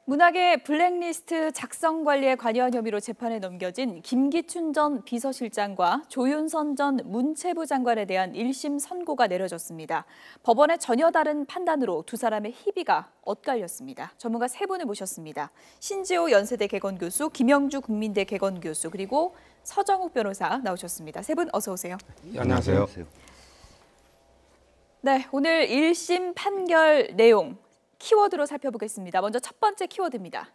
문학의 블랙리스트 작성 관리에 관여한 혐의로 재판에 넘겨진 김기춘 전 비서실장과 조윤선 전 문체부 장관에 대한 1심 선고가 내려졌습니다. 법원의 전혀 다른 판단으로 두 사람의 희비가 엇갈렸습니다. 전문가 세 분을 모셨습니다. 신지호 연세대 개건교수, 김영주 국민대 개건교수, 그리고 서정욱 변호사 나오셨습니다. 세 분 어서 오세요. 안녕하세요. 네, 오늘 1심 판결 내용 키워드로 살펴보겠습니다. 먼저 첫 번째 키워드입니다.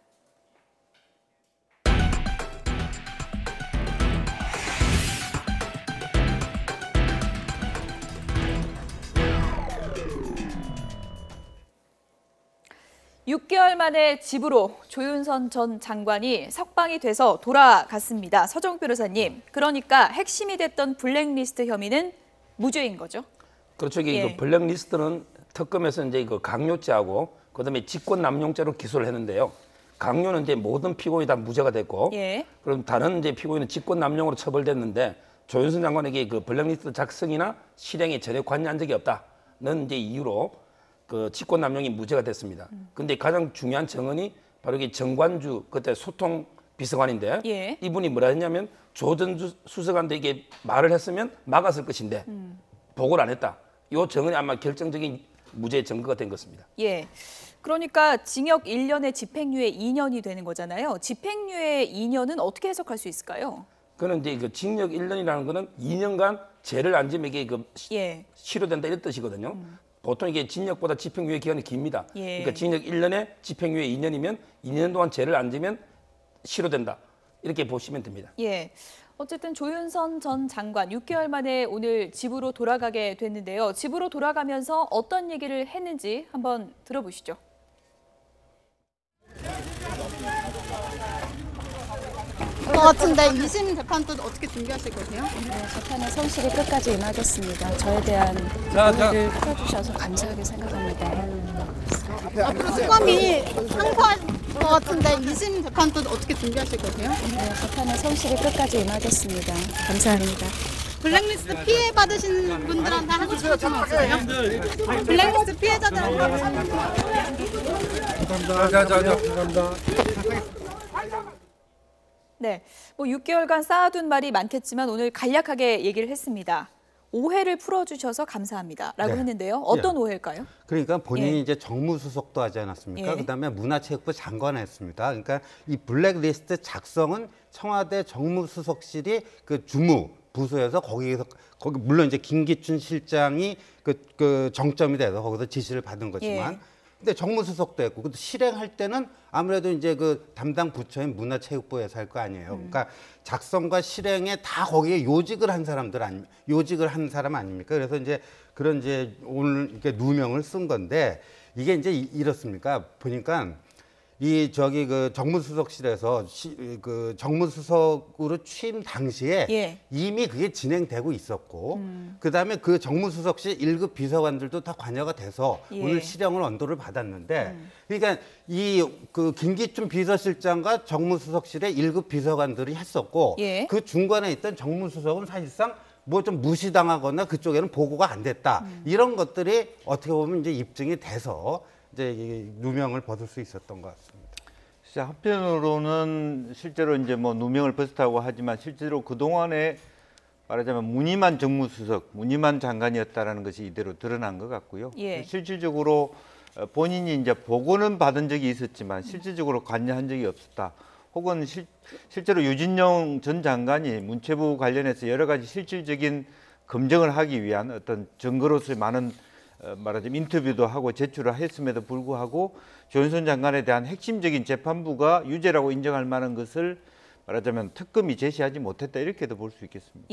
(6개월) 만에 집으로 조윤선 전 장관이 석방이 돼서 돌아갔습니다. 서정욱 변호사님, 그러니까 핵심이 됐던 블랙리스트 혐의는 무죄인 거죠? 그렇죠. 이게 블랙리스트는 특검에서 이제 그 강요죄하고 그다음에 직권남용죄로 기소를 했는데요. 강요는 이제 모든 피고인이 다 무죄가 됐고, 그럼 다른 이제 피고인은 직권남용으로 처벌됐는데 조윤선 장관에게 그 블랙리스트 작성이나 실행에 전혀 관여한 적이 없다는 이제 이유로 그 직권남용이 무죄가 됐습니다. 근데 가장 중요한 정언이 바로 이게 정관주 그때 소통 비서관인데 이분이 뭐라 했냐면 조전주 수석한테 이게 말을 했으면 막았을 것인데 보고를 안 했다. 이 정언이 아마 결정적인 무죄 증거가 된 것입니다. 그러니까 징역 1년에 집행유예 2년이 되는 거잖아요. 집행유예 2년은 어떻게 해석할 수 있을까요? 그는 이제 그 징역 1년이라는 거는 2년간 죄를 안 지면 이게 그 실효된다 이런 뜻이거든요. 보통 이게 징역보다 집행유예 기간이 깁니다. 그러니까 징역 1년에 집행유예 2년이면 2년 동안 죄를 안 지면 실효된다. 이렇게 보시면 됩니다. 어쨌든 조윤선 전 장관 6개월 만에 오늘 집으로 돌아가게 됐는데요. 집으로 돌아가면서 어떤 얘기를 했는지 한번 들어보시죠. 같은데 2심 재판 또 어떻게 준비하실 거세요? 재판에 성실히 끝까지 임하겠습니다. 저에 대한 논의를 풀어주셔서 감사하게 생각합니다. 앞으로 특검이 항소할 것 같은데 2심 재판 또 어떻게 준비하실 거세요? 재판에 성실히 끝까지 임하겠습니다. 감사합니다. 블랙리스트 피해 받으신 분들한테 하고 싶은 점 없으세요? 블랙리스트 피해자들한테 하고 싶은 점. 감사합니다. 뭐 6개월간 쌓아둔 말이 많겠지만 오늘 간략하게 얘기를 했습니다. 오해를 풀어주셔서 감사합니다라고 했는데요. 어떤 오해일까요? 그러니까 본인이 이제 정무수석도 하지 않았습니까? 그다음에 문화체육부 장관을 했습니다. 그러니까 이 블랙리스트 작성은 청와대 정무수석실이 그 주무 부서에서 거기 물론 이제 김기춘 실장이 그 정점이 돼서 거기서 지시를 받은 거지만. 근데 정무수석도 했고, 그 실행할 때는 아무래도 이제 그 담당 부처인 문화체육부에서 할 거 아니에요. 그러니까 작성과 실행에 다 거기에 요직을 한 사람 아닙니까? 그래서 이제 그런 이제 오늘 이렇게 누명을 쓴 건데 이게 이제 이렇습니까? 보니까 그 정무수석실에서 그 정무수석으로 취임 당시에 이미 그게 진행되고 있었고, 그다음에 그 정무수석실 1급 비서관들도 다 관여가 돼서 오늘 실형을 언도를 받았는데, 그러니까 그 김기춘 비서실장과 정무수석실의 1급 비서관들이 했었고, 그 중간에 있던 정무수석은 사실상 뭐 좀 무시당하거나 그쪽에는 보고가 안 됐다. 이런 것들이 어떻게 보면 이제 입증이 돼서 이제 누명을 벗을 수 있었던 것 같습니다. 한편으로는 실제로 이제 뭐 누명을 벗었다고 하지만 실제로 그 동안에 말하자면 무늬만 정무수석, 무늬만 장관이었다라는 것이 이대로 드러난 것 같고요. 실질적으로 본인이 이제 보고는 받은 적이 있었지만 실질적으로 관여한 적이 없었다. 혹은 실제로 유진영 전 장관이 문체부 관련해서 여러 가지 실질적인 검증을 하기 위한 어떤 증거로서의 많은 말하자면 인터뷰도 하고 제출을 했음에도 불구하고 조윤선 장관에 대한 핵심적인 재판부가 유죄라고 인정할 만한 것을 말하자면 특검이 제시하지 못했다 이렇게도 볼 수 있겠습니다.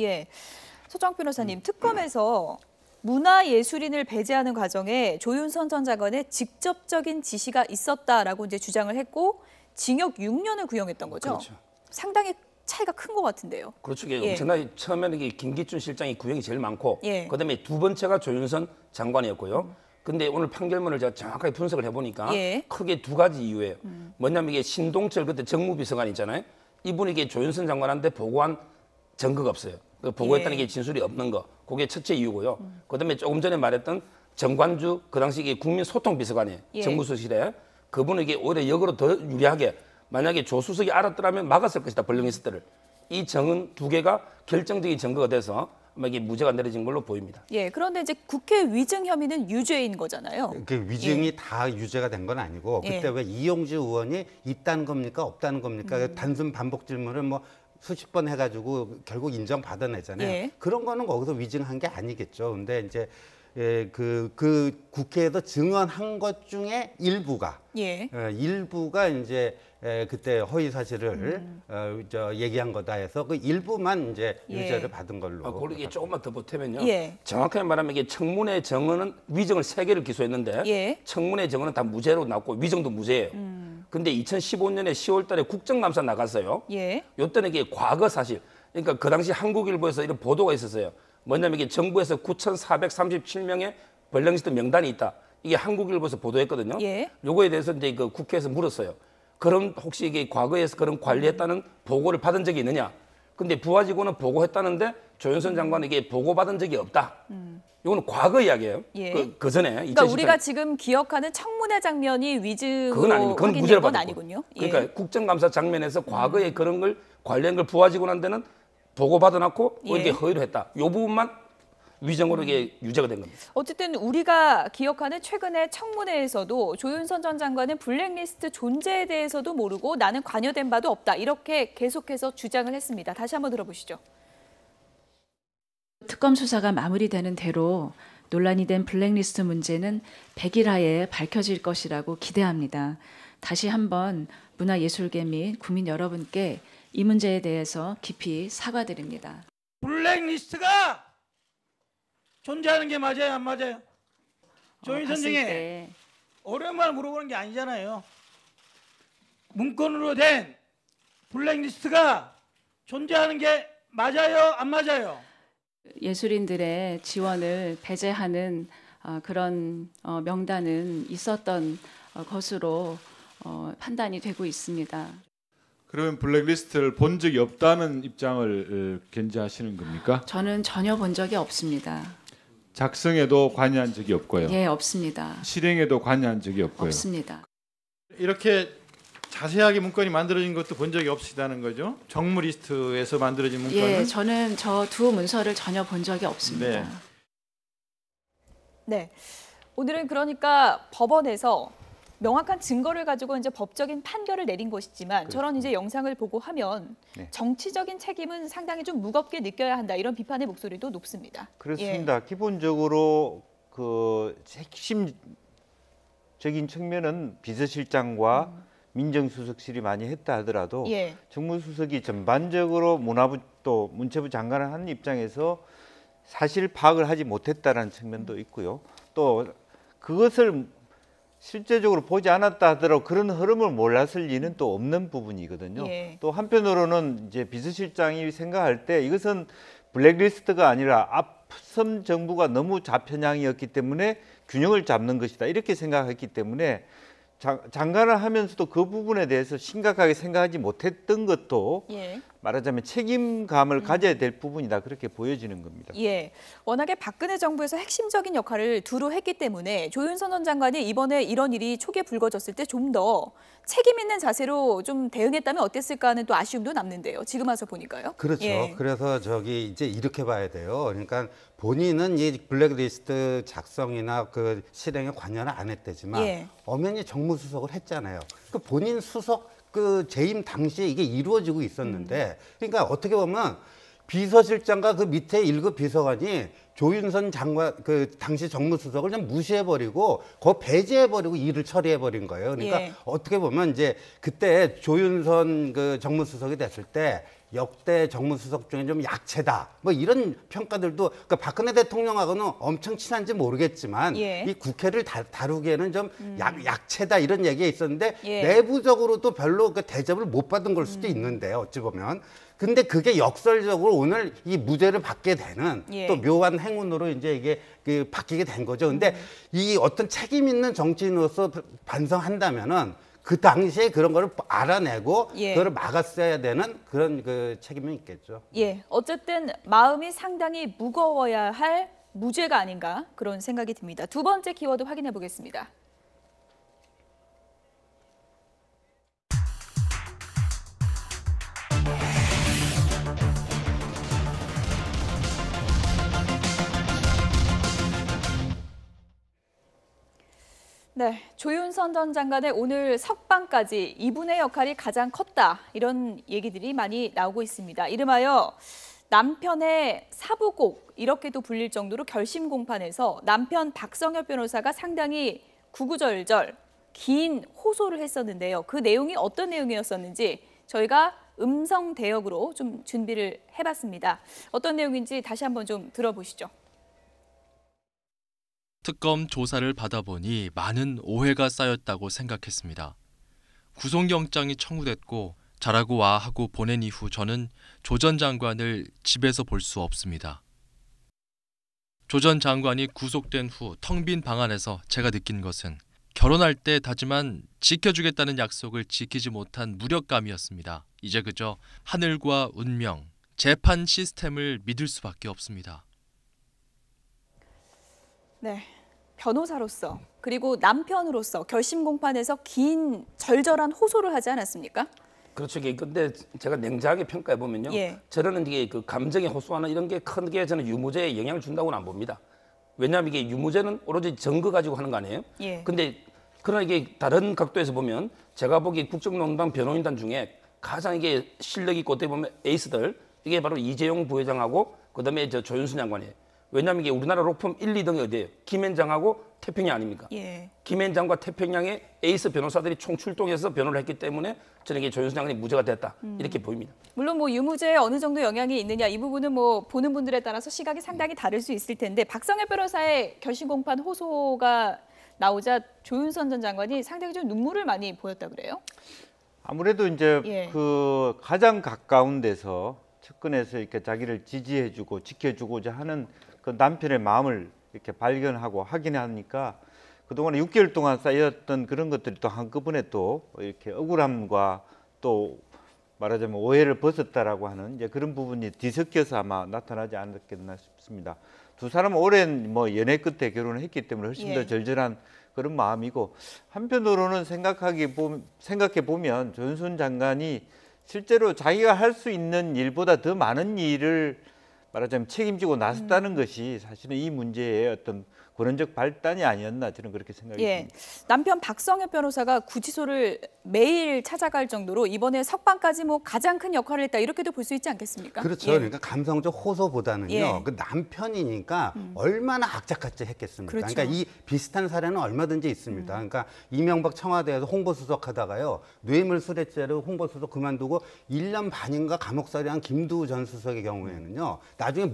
서정욱 변호사님, 특검에서 문화예술인을 배제하는 과정에 조윤선 전 장관의 직접적인 지시가 있었다라고 이제 주장을 했고 징역 6년을 구형했던 거죠. 그렇죠. 상당히 차이가 큰 것 같은데요. 그렇죠. 엄청나게 처음에는 김기춘 실장이 구형이 제일 많고, 그다음에 두 번째가 조윤선 장관이었고요. 근데 오늘 판결문을 제가 정확하게 분석을 해보니까 크게 두 가지 이유예요. 뭐냐면 이게 신동철 그때 정무비서관 있잖아요. 이분이 이게 조윤선 장관한테 보고한 증거가 없어요. 그 보고했다는 게 진술이 없는 거. 그게 첫째 이유고요. 그다음에 조금 전에 말했던 정관주 그 당시 이게 국민소통비서관이에요. 정무수실에. 그분에게 오히려 역으로 더 유리하게 만약에 조수석이 알았더라면 막았을 것이다. 블랙리스트를. 이 정은 두 개가 결정적인 증거가 돼서 이게 무죄가 내려진 걸로 보입니다. 예, 그런데 이제 국회 위증 혐의는 유죄인 거잖아요. 그 위증이 다 유죄가 된 건 아니고 그때 왜 이용주 의원이 있다는 겁니까 없다는 겁니까 단순 반복 질문을 뭐 수십 번 해가지고 결국 인정받아내잖아요. 그런 거는 거기서 위증한 게 아니겠죠. 근데 이제 그 국회에서 증언한 것 중에 일부가 이제 그때 허위 사실을 얘기한 거다 해서 그 일부만 이제 유죄를 받은 걸로. 그러게 조금만 더 보태면요. 정확하게 말하면 이게 청문회 정언은 위증을 3개를 기소했는데 청문회 정언은 다 무죄로 나왔고 위증도 무죄예요. 근데 2015년에 10월달에 국정감사 나갔어요. 요때는 이게 과거 사실. 그러니까 그 당시 한국일보에서 이런 보도가 있었어요. 뭐냐면 이게 정부에서 9,437명의 블랙리스트 명단이 있다. 이게 한국일보에서 보도했거든요. 요거에 대해서 이제 그 국회에서 물었어요. 그럼 혹시 이게 과거에서 그런 관리했다는 보고를 받은 적이 있느냐? 근데 부하 직원은 보고했다는데 조윤선 장관은 이게 보고받은 적이 없다. 이거는 과거 이야기예요. 그 전에. 그러니까 우리가 지금 기억하는 청문회 장면이 위증으로 확인된 건 아니군요. 그러니까 국정감사 장면에서 과거에 그런 걸 관리한 걸 부하 직원한테는 보고받아놨고 이렇게 허위로 했다. 이 부분만 위증으로 이게 유죄가 된 겁니다. 어쨌든 우리가 기억하는 최근의 청문회에서도 조윤선 전 장관은 블랙리스트 존재에 대해서도 모르고 나는 관여된 바도 없다. 이렇게 계속해서 주장을 했습니다. 다시 한번 들어보시죠. 특검 수사가 마무리되는 대로 논란이 된 블랙리스트 문제는 100일 하에 밝혀질 것이라고 기대합니다. 다시 한번 문화예술계 및 국민 여러분께 이 문제에 대해서 깊이 사과드립니다. 블랙리스트가 존재하는 게 맞아요, 안 맞아요? 조윤선 중에 어려운 물어보는 게 아니잖아요. 문건으로 된 블랙리스트가 존재하는 게 맞아요, 안 맞아요? 예술인들의 지원을 배제하는 그런 명단은 있었던 것으로 판단이 되고 있습니다. 그러면 블랙리스트를 본 적이 없다는 입장을 견지하시는 겁니까? 저는 전혀 본 적이 없습니다. 작성에도 관여한 적이 없고요. 예, 없습니다. 실행에도 관여한 적이 없고요. 없습니다. 이렇게 자세하게 문건이 만들어진 것도 본 적이 없으시다는 거죠? 정무 리스트에서 만들어진 문건은? 예, 저는 저 두 문서를 전혀 본 적이 없습니다. 네. 오늘은 그러니까 법원에서 명확한 증거를 가지고 이제 법적인 판결을 내린 것이지만 저런 이제 영상을 보고 하면 정치적인 책임은 상당히 좀 무겁게 느껴야 한다. 이런 비판의 목소리도 높습니다. 그렇습니다. 기본적으로 그 핵심적인 측면은 비서실장과 민정수석실이 많이 했다 하더라도 정무수석이 전반적으로 문화부 또 문체부 장관을 하는 입장에서 사실 파악을 하지 못했다는 측면도 있고요. 또 그것을 실제적으로 보지 않았다 하더라도 그런 흐름을 몰랐을 리는 또 없는 부분이거든요. 또 한편으로는 이제 비서실장이 생각할 때 이것은 블랙리스트가 아니라 앞선 정부가 너무 좌편향이었기 때문에 균형을 잡는 것이다. 이렇게 생각했기 때문에 장관을 하면서도 그 부분에 대해서 심각하게 생각하지 못했던 것도 말하자면 책임감을 가져야 될 부분이다. 그렇게 보여지는 겁니다. 워낙에 박근혜 정부에서 핵심적인 역할을 두루 했기 때문에 조윤선 전 장관이 이번에 이런 일이 초기에 불거졌을 때 좀 더 책임 있는 자세로 좀 대응했다면 어땠을까 하는 또 아쉬움도 남는데요. 지금 와서 보니까요. 그렇죠. 그래서 이제 이렇게 봐야 돼요. 그러니까 본인은 이 블랙리스트 작성이나 그 실행에 관여는 안 했대지만 엄연히 정무수석을 했잖아요. 그 본인 수석 그 재임 당시에 이게 이루어지고 있었는데 그러니까 어떻게 보면 비서실장과 그 밑에 1급 비서관이 조윤선 장관 그 당시 정무수석을 좀 무시해버리고 거 배제해버리고 일을 처리해버린 거예요. 그러니까 어떻게 보면 이제 그때 조윤선 그 정무수석이 됐을 때 역대 정무수석 중에 좀 약체다. 뭐 이런 평가들도 그러니까 박근혜 대통령하고는 엄청 친한지 모르겠지만 이 국회를 다루기에는 좀 약체다 이런 얘기가 있었는데 내부적으로도 별로 그 대접을 못 받은 걸 수도 있는데 어찌 보면. 근데 그게 역설적으로 오늘 이 무죄를 받게 되는 또 묘한 행운으로 이제 이게 바뀌게 된 거죠. 근데 이 어떤 책임 있는 정치인으로서 반성한다면은 그 당시에 그런 거를 알아내고 그거를 막았어야 되는 그런 그 책임이 있겠죠. 어쨌든 마음이 상당히 무거워야 할 무죄가 아닌가 그런 생각이 듭니다. 두 번째 키워드 확인해 보겠습니다. 네, 조윤선 전 장관의 오늘 석방까지 이분의 역할이 가장 컸다. 이런 얘기들이 많이 나오고 있습니다. 이름하여 남편의 사부곡 이렇게도 불릴 정도로 결심 공판에서 남편 박성엽 변호사가 상당히 구구절절 긴 호소를 했었는데요. 그 내용이 어떤 내용이었었는지 저희가 음성 대역으로 좀 준비를 해봤습니다. 어떤 내용인지 다시 한번 좀 들어보시죠. 특검 조사를 받아보니 많은 오해가 쌓였다고 생각했습니다. 구속영장이 청구됐고 자라고 와 하고 보낸 이후 저는 조 전 장관을 집에서 볼 수 없습니다. 조 전 장관이 구속된 후 텅 빈 방 안에서 제가 느낀 것은 결혼할 때 다짐한 지켜주겠다는 약속을 지키지 못한 무력감이었습니다. 이제 그저 하늘과 운명, 재판 시스템을 믿을 수밖에 없습니다. 네, 변호사로서 그리고 남편으로서 결심 공판에서 긴 절절한 호소를 하지 않았습니까? 그렇죠. 근데 제가 냉정하게 평가해 보면요, 저는 이게 그 감정의 호소하는 이런 게 큰 게 저는 유무죄에 영향을 준다고는 안 봅니다. 왜냐하면 이게 유무죄는 오로지 증거 가지고 하는 거 아니에요? 근데 그러나 이게 다른 각도에서 보면 제가 보기에 국정농단 변호인단 중에 가장 이게 실력 있고 어떻게 보면 에이스들 이게 바로 이재용 부회장하고 그다음에 저 조윤선 장관이에요. 왜냐하면 이게 우리나라 로펌 1, 2등이 어디예요? 김앤장하고 태평양 아닙니까? 김앤장과 태평양의 에이스 변호사들이 총출동해서 변호를 했기 때문에 저는 이게 조윤선 장관이 무죄가 됐다 이렇게 보입니다. 물론 뭐 유무죄에 어느 정도 영향이 있느냐 이 부분은 뭐 보는 분들에 따라서 시각이 상당히 다를 수 있을 텐데 박성엽 변호사의 결심 공판 호소가 나오자 조윤선 전 장관이 상당히 좀 눈물을 많이 보였다 그래요? 아무래도 이제 그 가장 가까운 데서 측근에서 이렇게 자기를 지지해주고 지켜주고자 하는 그 남편의 마음을 이렇게 발견하고 확인하니까 그동안에 6개월 동안 쌓였던 그런 것들이 또 한꺼번에 또 이렇게 억울함과 또 말하자면 오해를 벗었다라고 하는 이제 그런 부분이 뒤섞여서 아마 나타나지 않았겠나 싶습니다. 두 사람은 오랜 뭐 연애 끝에 결혼을 했기 때문에 훨씬 더 절절한 그런 마음이고 한편으로는 생각해 보면 조윤선 장관이 실제로 자기가 할 수 있는 일보다 더 많은 일을 말하자면 책임지고 나섰다는 것이 사실은 이 문제의 어떤 권원적 발단이 아니었나 저는 그렇게 생각이 듭니다. 남편 박성엽 변호사가 구치소를 매일 찾아갈 정도로 이번에 석방까지 뭐 가장 큰 역할을 했다 이렇게도 볼 수 있지 않겠습니까? 그렇죠. 그러니까 감성적 호소보다는요. 그 남편이니까 얼마나 악착같이 했겠습니까? 그러니까 이 비슷한 사례는 얼마든지 있습니다. 그러니까 이명박 청와대에서 홍보수석하다가요. 뇌물수뢰죄로 홍보수석 그만두고 1년 반인가 감옥살이한 김두우 전 수석의 경우에는요. 나중에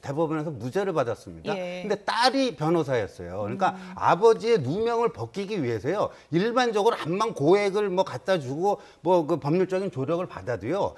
대법원에서 무죄를 받았습니다. 근데 딸이 변호사였어요. 그러니까 아버지의 누명을 벗기기 위해서요. 일반적으로 암만 고액을 뭐 갖다 주고 뭐 그 법률적인 조력을 받아도요.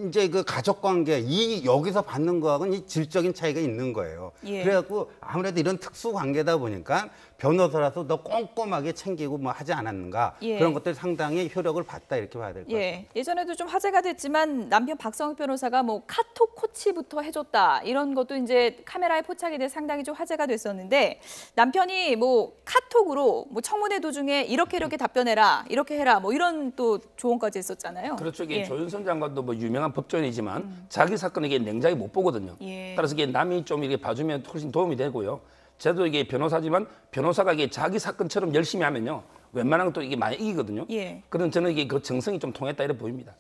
이제 그 가족 관계 여기서 받는 거하고는 이 질적인 차이가 있는 거예요. 그래갖고 아무래도 이런 특수 관계다 보니까 변호사라서 더 꼼꼼하게 챙기고 뭐 하지 않았는가 그런 것들이 상당히 효력을 봤다 이렇게 봐야 될 것 같습니다. 예전에도 좀 화제가 됐지만 남편 박성엽 변호사가 뭐 카톡 코치부터 해줬다 이런 것도 이제 카메라에 포착이 돼 상당히 좀 화제가 됐었는데 남편이 뭐 카톡으로 뭐 청문회 도중에 이렇게 답변해라 이렇게 해라 뭐 이런 또 조언까지 했었잖아요. 그렇죠. 이게 조윤선 장관도 뭐 유명한 법조인이지만 자기 사건은 이게 냉정하게 못 보거든요. 따라서 이게 남이 좀 이렇게 봐주면 훨씬 도움이 되고요. 저도 이게 변호사지만 변호사가 이게 자기 사건처럼 열심히 하면요. 웬만한 것도 이게 많이 이기거든요. 그런 저는 이게 그 정성이 좀 통했다 이렇게 보입니다.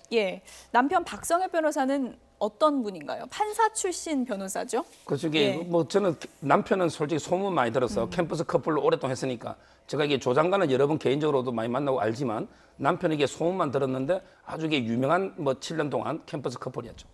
남편 박성엽 변호사는 어떤 분인가요? 판사 출신 변호사죠? 그렇죠. 이게 뭐 저는 남편은 솔직히 소문 많이 들어서 캠퍼스 커플로 오랫동안 했으니까 제가 이게 조 장관은 여러 번 개인적으로도 많이 만나고 알지만 남편에게 소문만 들었는데 아주 이게 유명한 뭐 7년 동안 캠퍼스 커플이었죠.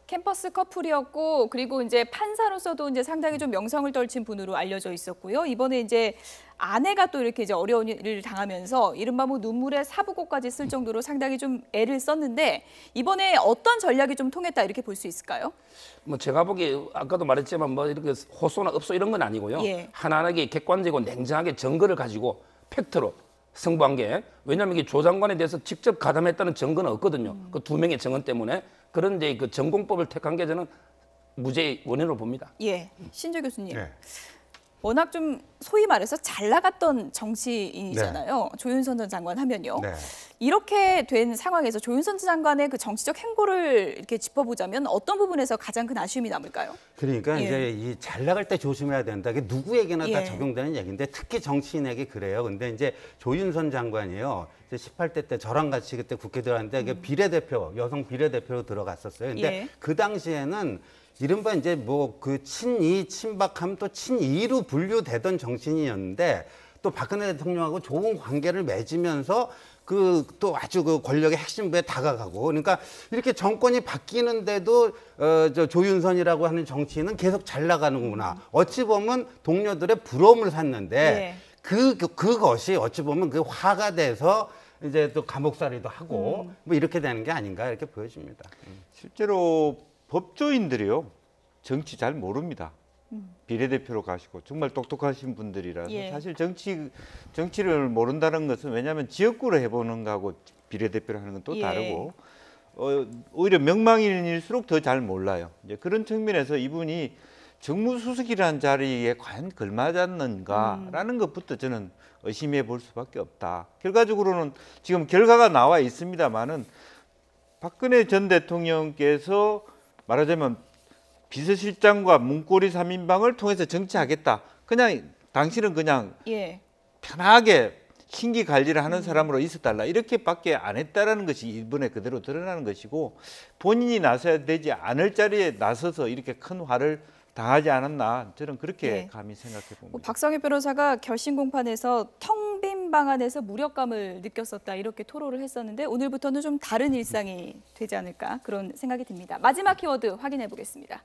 캠퍼스 커플이었고 그리고 이제 판사로서도 이제 상당히 좀 명성을 떨친 분으로 알려져 있었고요. 이번에 이제 아내가 또 이렇게 이제 어려운 일을 당하면서 이른바 뭐 눈물의 사부곡까지 쓸 정도로 상당히 좀 애를 썼는데 이번에 어떤 전략이 좀 통했다 이렇게 볼 수 있을까요? 뭐 제가 보기에 아까도 말했지만 뭐 이렇게 호소나 읍소 이런 건 아니고요. 하나하나게 객관적이고 냉정하게 증거를 가지고 팩트로 승부한 게 왜냐하면 이게 조 장관에 대해서 직접 가담했다는 증거는 없거든요. 그 두 명의 증언 때문에. 그런데 그 전공법을 택한 게 저는 무죄의 원인으로 봅니다. 신재 교수님. 워낙 좀 소위 말해서 잘 나갔던 정치인이잖아요. 조윤선 전 장관 하면요. 이렇게 된 상황에서 조윤선 장관의 그 정치적 행보를 이렇게 짚어보자면 어떤 부분에서 가장 큰 아쉬움이 남을까요? 그러니까 예. 이제 이 잘 나갈 때 조심해야 된다. 이게 누구에게나 다 예. 적용되는 얘기인데 특히 정치인에게 그래요. 근데 이제 조윤선 장관이요. 이제 18대 때 저랑 같이 그때 국회 들어갔는데 이게 비례대표, 여성 비례대표로 들어갔었어요. 근데 예. 그 당시에는 이른바 이제 뭐 그 친이, 친박하면 또 친이로 분류되던 정치인이었는데 또 박근혜 대통령하고 좋은 관계를 맺으면서 그 또 아주 그 권력의 핵심부에 다가가고 그러니까 이렇게 정권이 바뀌는데도 저 조윤선이라고 하는 정치인은 계속 잘 나가는구나. 어찌 보면 동료들의 부러움을 샀는데 예. 그것이 어찌 보면 그 화가 돼서 이제 또 감옥살이도 하고 뭐 이렇게 되는 게 아닌가 이렇게 보여집니다. 실제로 법조인들이요 정치 잘 모릅니다. 비례대표로 가시고 정말 똑똑하신 분들이라서 예. 사실 정치를 모른다는 것은 왜냐하면 지역구로 해보는 거하고 비례대표를 하는 건 또 예. 다르고 오히려 명망인일수록 더 잘 몰라요. 이제 그런 측면에서 이분이 정무수석이라는 자리에 과연 걸맞았는가라는 것부터 저는 의심해 볼 수밖에 없다. 결과적으로는 지금 결과가 나와 있습니다만은 박근혜 전 대통령께서 말하자면 비서실장과 문고리 3인방을 통해서 정치하겠다. 그냥 당신은 그냥 예. 편하게 신기 관리를 하는 사람으로 있어달라. 이렇게밖에 안 했다라는 것이 이번에 그대로 드러나는 것이고 본인이 나서야 되지 않을 자리에 나서서 이렇게 큰 화를 당하지 않았나 저는 그렇게 예. 감히 생각해 봅니다. 뭐 박성희 변호사가 결심 공판에서 텅 빈 방안에서 무력감을 느꼈었다 이렇게 토로를 했었는데 오늘부터는 좀 다른 일상이 되지 않을까 그런 생각이 듭니다. 마지막 키워드 확인해 보겠습니다.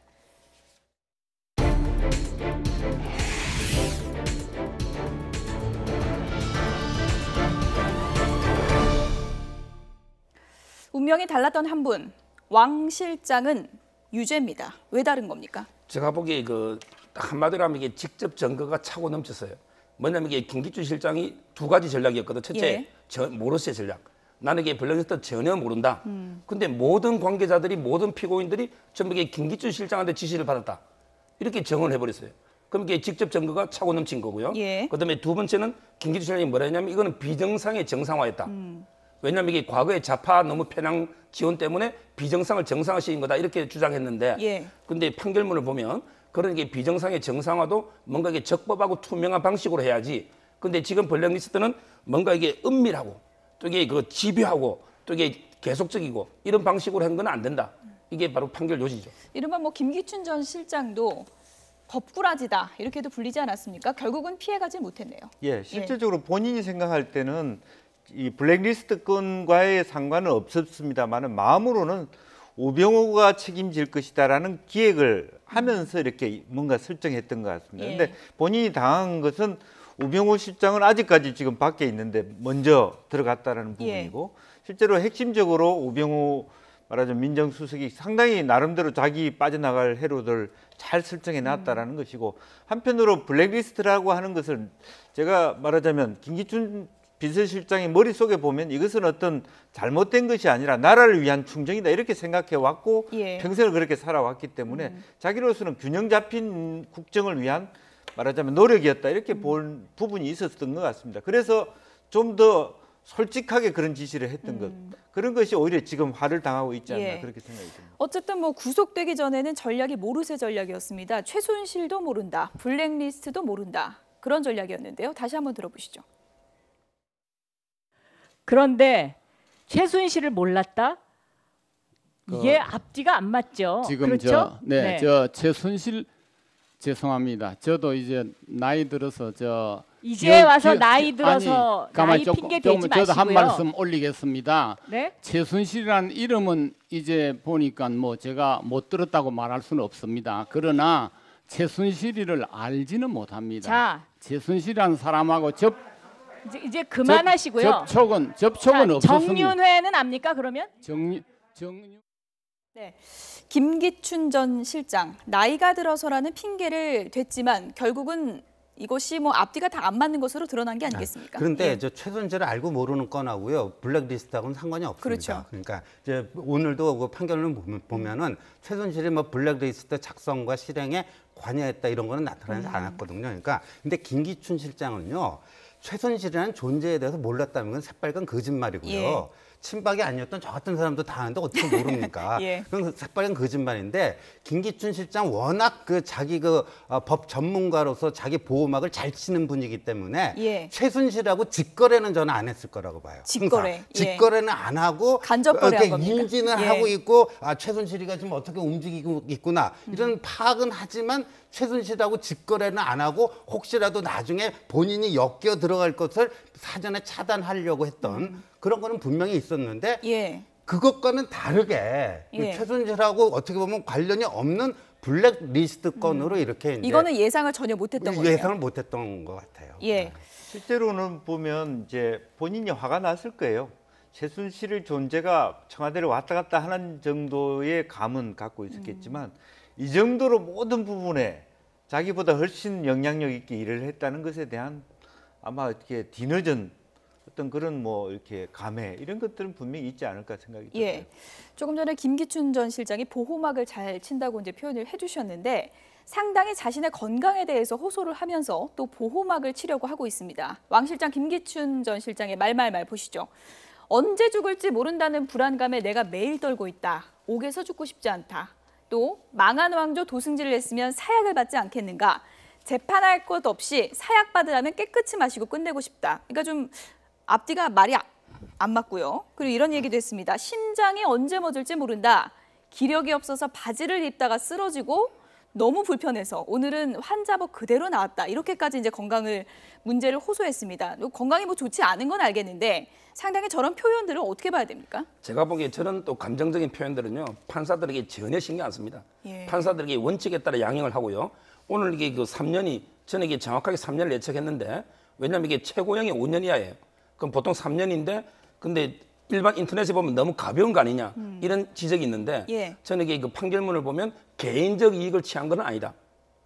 운명이 달랐던 한 분, 왕 실장은 유죄입니다. 왜 다른 겁니까? 제가 보기에 그 한마디로 하면 이게 직접 증거가 차고 넘쳤어요. 뭐냐면 이게 김기춘 실장이 두 가지 전략이었거든. 첫째, 모르쇠 전략. 나는 이게 블랙리스트 전혀 모른다. 근데 모든 관계자들이 모든 피고인들이 전부 이게 김기춘 실장한테 지시를 받았다. 이렇게 정언해 버렸어요. 그럼 이게 직접 증거가 차고 넘친 거고요. 예. 그다음에 두 번째는 김기춘 실장이 뭐라 했냐면 이거는 비정상의 정상화였다. 왜냐하면 이게 과거에 좌파 너무 편향 지원 때문에 비정상을 정상화시킨 거다 이렇게 주장했는데 예. 근데 판결문을 보면 그런 게 비정상의 정상화도 뭔가 이게 적법하고 투명한 방식으로 해야지. 근데 지금 블랙리스트는 뭔가 이게 은밀하고 또 이게 그 집요하고 또 이게 계속적이고 이런 방식으로 한 건 안 된다. 이게 바로 판결 요지죠. 이른바 뭐 김기춘 전 실장도 법꾸라지다 이렇게도 불리지 않았습니까? 결국은 피해가지 못했네요. 예, 실제적으로 본인이 생각할 때는 이 블랙리스트 건과의 상관은 없었습니다만은 마음으로는 우병우가 책임질 것이다라는 기획을 하면서 이렇게 뭔가 설정했던 것 같습니다. 예. 그런데 본인이 당한 것은 우병우 실장은 아직까지 지금 밖에 있는데 먼저 들어갔다라는 부분이고 실제로 핵심적으로 우병우 말하자면 민정수석이 상당히 나름대로 자기 빠져나갈 회로들 잘 설정해 놨다라는 것이고 한편으로 블랙리스트라고 하는 것을 제가 말하자면 김기춘 비서실장의 머릿속에 보면 이것은 어떤 잘못된 것이 아니라 나라를 위한 충정이다 이렇게 생각해 왔고 평생을 그렇게 살아왔기 때문에 자기로서는 균형 잡힌 국정을 위한 말하자면 노력이었다 이렇게 본 부분이 있었던 것 같습니다. 그래서 좀 더 솔직하게 그런 지시를 했던 것 그런 것이 오히려 지금 화를 당하고 있지 않나 그렇게 생각이 듭니다. 어쨌든 뭐 구속되기 전에는 전략이 모르쇠 전략이었습니다. 최순실도 모른다, 블랙리스트도 모른다 그런 전략이었는데요. 다시 한번 들어보시죠. 그런데 최순실을 몰랐다? 이게 앞뒤가 안 맞죠. 지금 그렇죠? 저 최순실 죄송합니다. 저도 이제 나이 들어서 이제 와서 나이 들어서 나이 핑계 대지 마시고요. 저도 한 말씀 올리겠습니다. 네? 최순실이라는 이름은 이제 보니까 뭐 제가 못 들었다고 말할 수는 없습니다. 그러나 최순실이를 알지는 못합니다. 자, 최순실이라는 사람하고 이제 그만하시고요. 접촉은 없었습니다. 정윤회는 압니까 그러면? 네, 김기춘 전 실장 나이가 들어서라는 핑계를 댔지만 결국은 이것이 뭐 앞뒤가 다 안 맞는 것으로 드러난 게 아니겠습니까? 그런데 저 최순실을 알고 모르는 건하고요 블랙리스트하고는 상관이 없습니다. 그렇죠. 그러니까 이제 오늘도 그 판결을 보면은 최순실이 뭐 블랙리스트 작성과 실행에 관여했다 이런 거는 나타나지 않았거든요. 그러니까 근데 김기춘 실장은요. 최순실이라는 존재에 대해서 몰랐다는 건 새빨간 거짓말이고요. 예. 친박이 아니었던 저 같은 사람도 다 아는데 어떻게 모릅니까? 예. 그건 새빨간 거짓말인데 김기춘 실장 워낙 그 자기 법 전문가로서 자기 보호막을 잘 치는 분이기 때문에 예. 최순실하고 직거래는 저는 안 했을 거라고 봐요. 직거래. 직거래는 안 하고 간접거래한 겁니까? 인지는 하고 있고 최순실이가 지금 어떻게 움직이고 있구나 이런 파악은 하지만 최순실하고 직거래는 안 하고 혹시라도 나중에 본인이 엮여 들어갈 것을 사전에 차단하려고 했던 그런 거는 분명히 있었는데 예. 그것과는 다르게 예. 최순실하고 어떻게 보면 관련이 없는 블랙리스트 건으로 이렇게 이제 이거는 예상을 전혀 못했던 거예요. 예상을 못했던 것 같아요. 예. 네. 실제로는 보면 이제 본인이 화가 났을 거예요. 최순실의 존재가 청와대를 왔다 갔다 하는 정도의 감은 갖고 있었겠지만 이 정도로 모든 부분에 자기보다 훨씬 영향력 있게 일을 했다는 것에 대한 아마 이렇게 뒤늦은 어떤 그런 뭐 이렇게 감회 이런 것들은 분명히 있지 않을까 생각이 들어요. 예. 조금 전에 김기춘 전 실장이 보호막을 잘 친다고 이제 표현을 해주셨는데 상당히 자신의 건강에 대해서 호소를 하면서 또 보호막을 치려고 하고 있습니다. 왕 실장 김기춘 전 실장의 말말말 보시죠. 언제 죽을지 모른다는 불안감에 내가 매일 떨고 있다. 옥에서 죽고 싶지 않다. 또 망한 왕조 도승질을 했으면 사약을 받지 않겠는가. 재판할 것 없이 사약 받으라면 깨끗이 마시고 끝내고 싶다. 그러니까 좀 앞뒤가 말이 안 맞고요. 그리고 이런 얘기도 했습니다. 심장이 언제 멎을지 모른다. 기력이 없어서 바지를 입다가 쓰러지고 너무 불편해서 오늘은 환자복 그대로 나왔다. 이렇게까지 이제 건강을 문제를 호소했습니다. 건강이 뭐 좋지 않은 건 알겠는데 상당히 저런 표현들을 어떻게 봐야 됩니까? 제가 보기에 저런 또 감정적인 표현들은요 판사들에게 전혀 신경 안 씁니다. 예. 판사들에게 원칙에 따라 양형을 하고요. 오늘 이게 그 3년이 저는 이게 정확하게 3년을 예측했는데 왜냐하면 이게 최고형이 5년 이하예요. 그럼 보통 3년인데 근데 일반 인터넷에 보면 너무 가벼운 거 아니냐 이런 지적이 있는데 예. 저는 이게 그 판결문을 보면 개인적 이익을 취한 건 아니다.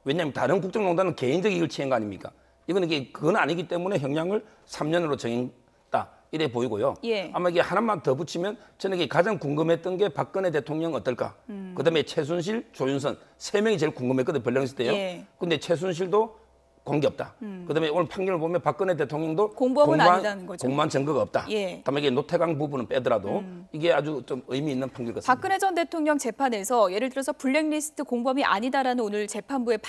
왜냐하면 다른 국정농단은 개인적 이익을 취한 거 아닙니까? 이거는 이게 그건 아니기 때문에 형량을 3년으로 정했다 이래 보이고요. 예. 아마 이게 하나만 더 붙이면 저는 이게 가장 궁금했던 게 박근혜 대통령 어떨까? 그다음에 최순실, 조윤선 3명이 제일 궁금했거든 블랙리스트 때요. 예. 근데 최순실도 공개 없다. 그다음에 오늘 판결을 보면 박근혜 대통령도 공범은 아니다는 거죠. 공무원 증거가 없다. 예. 다만 이게 노태강 부분은 빼더라도 이게 아주 좀 의미 있는 판결 같습니다. 박근혜 전 대통령 재판에서 예를 들어서 블랙리스트 공범이 아니다라는 오늘 재판부의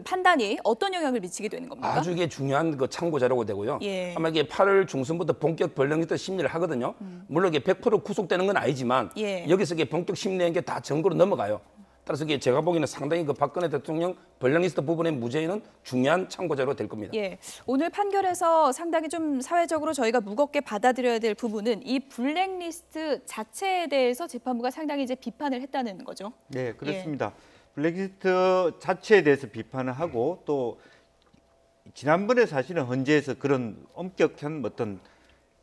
판단이 어떤 영향을 미치게 되는 겁니까? 아주 이게 중요한 그 참고 자료가 되고요. 예. 아마 이게 8월 중순부터 본격 블랙리스트 심리를 하거든요. 물론 이게 100% 구속되는 건 아니지만 예. 여기서 이게 본격 심리한 게 다 증거로 넘어가요. 따라서 이게 제가 보기에는 상당히 그 박근혜 대통령 블랙리스트 부분의 무죄는 중요한 참고자료가 될 겁니다. 예, 오늘 판결에서 상당히 좀 사회적으로 저희가 무겁게 받아들여야 될 부분은 이 블랙리스트 자체에 대해서 재판부가 상당히 이제 비판을 했다는 거죠. 네, 그렇습니다. 예. 블랙리스트 자체에 대해서 비판을 하고 또 지난번에 사실은 헌재에서 그런 엄격한 어떤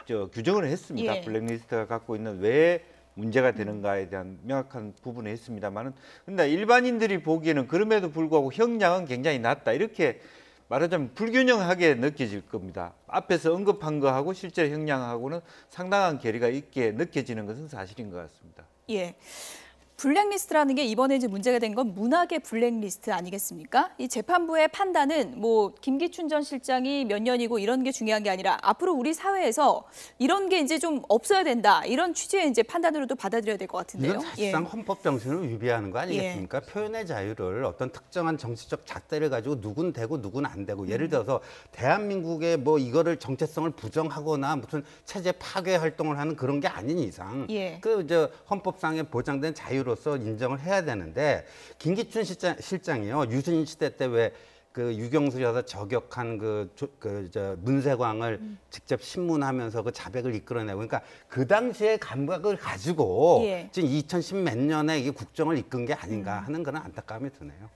규정을 했습니다. 예. 블랙리스트가 갖고 있는 왜 문제가 되는가에 대한 명확한 부분을 했습니다만은 근데 일반인들이 보기에는 그럼에도 불구하고 형량은 굉장히 낮다 이렇게 말하자면 불균형하게 느껴질 겁니다. 앞에서 언급한 거하고 실제 형량하고는 상당한 괴리가 있게 느껴지는 것은 사실인 것 같습니다. 예. 블랙리스트라는 게 이번에 이제 문제가 된 건 문학의 블랙리스트 아니겠습니까? 이 재판부의 판단은 뭐 김기춘 전 실장이 몇 년이고 이런 게 중요한 게 아니라 앞으로 우리 사회에서 이런 게 이제 좀 없어야 된다 이런 취지의 이제 판단으로도 받아들여야 될 것 같은데요. 이건 사실상 헌법 정신을 위배하는 거 아니겠습니까? 표현의 자유를 어떤 특정한 정치적 잣대를 가지고 누군 되고 누군 안 되고 예를 들어서 대한민국의 뭐 이거를 정체성을 부정하거나 무슨 체제 파괴 활동을 하는 그런 게 아닌 이상 그 헌법상에 보장된 자유로서 인정을 해야 되는데 김기춘 실장이요 유신 시대 때 왜 그 유경수 여사 저격한 문세광을 직접 신문하면서 그 자백을 이끌어내고 그러니까 그 당시의 감각을 가지고 지금 2010 몇 년에 이게 국정을 이끈 게 아닌가 하는 그런 안타까움이 드네요.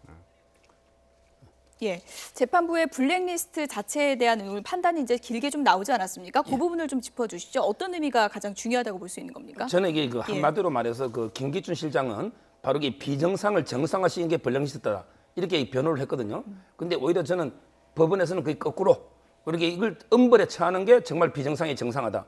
예, 재판부의 블랙리스트 자체에 대한 판단이 이제 길게 좀 나오지 않았습니까? 그 부분을 좀 짚어주시죠. 어떤 의미가 가장 중요하다고 볼 수 있는 겁니까? 저는 이게 그 한마디로 말해서 그 김기춘 실장은 바로 이 비정상을 정상화시킨 게 블랙리스트다 이렇게 변호를 했거든요. 근데 오히려 저는 법원에서는 그게 거꾸로 이렇게 이걸 엄벌에 처하는 게 정말 비정상이 정상하다.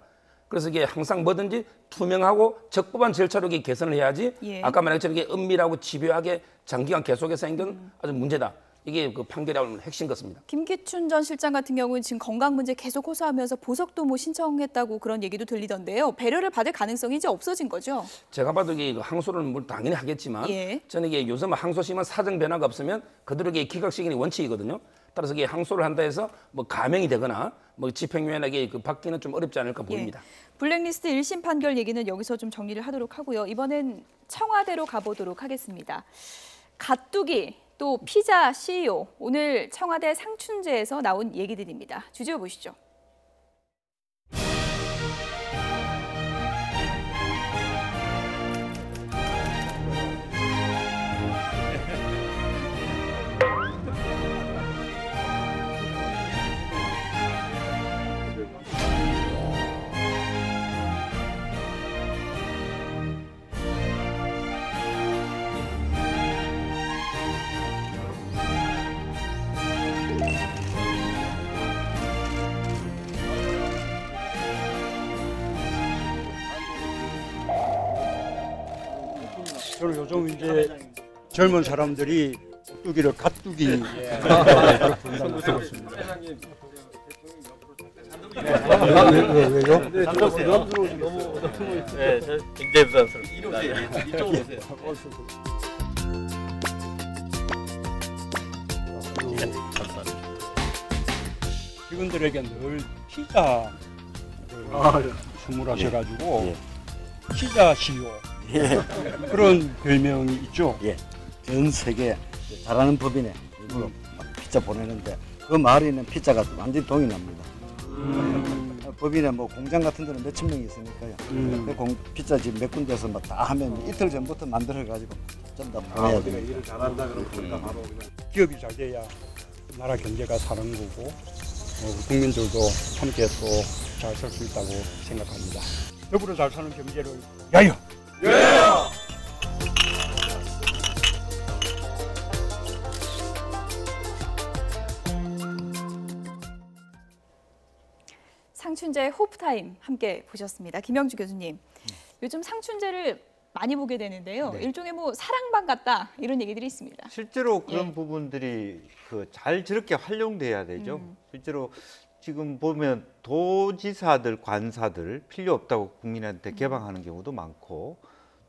그래서 이게 항상 뭐든지 투명하고 적법한 절차로 이게 개선을 해야지 아까 말한 것처럼 이게 은밀하고 집요하게 장기간 계속해서 한 건 아주 문제다. 이게 그 판결의 핵심 같습니다. 김기춘 전 실장 같은 경우는 지금 건강 문제 계속 호소하면서 보석도 뭐 신청했다고 그런 얘기도 들리던데요. 배려를 받을 가능성이 이제 없어진 거죠? 제가 봐도 이게 항소를 뭐 당연히 하겠지만 저는 이게 요즘 항소심은 사정 변화가 없으면 그들에게 기각시키는 원칙이거든요. 따라서 이게 항소를 한다 해서 뭐 감형이 되거나 뭐 집행유예하게 그 받기는 좀 어렵지 않을까 보입니다. 블랙리스트 1심 판결 얘기는 여기서 좀 정리를 하도록 하고요. 이번엔 청와대로 가보도록 하겠습니다. 가뚜기 또 피자 CEO, 오늘 청와대 상춘제에서 나온 얘기들입니다. 주제어 보시죠. 저는 요즘 이제 젊은 사람들이 뚜기를 갓뚜기 그렇게 부르고 있습니다. 왜요? 네, 굉장히 부담스럽습니다. 이쪽으로 오세요. 직원들에게 늘 피자 주문하셔가지고 피자 CEO 그런 별명이 있죠. 예, 전 세계 잘하는 법인에 일부러 피자 보내는데 그 마을에 있는 피자가 완전히 동이 납니다. 법인에 뭐 공장 같은 데는 몇천 명이 있으니까요. 그 피자집 몇 군데서 막 다 하면 이틀 전부터 만들어가지고 좀 더 보내야 돼요. 일을 잘한다 그러면 바로 기업이 잘 돼야 나라 경제가 사는 거고 국민들도 함께 또 잘 살 수 있다고 생각합니다. 더불어 잘 사는 경제를 야여! 상춘제 호프타임 함께 보셨습니다. 김영주 교수님, 요즘 상춘제를 많이 보게 되는데요. 일종의 뭐 사랑방 같다 이런 얘기들이 있습니다. 실제로 그런 부분들이 잘 저렇게 활용돼야 되죠. 실제로 지금 보면 도지사들, 관사들 필요 없다고 국민한테 개방하는 경우도 많고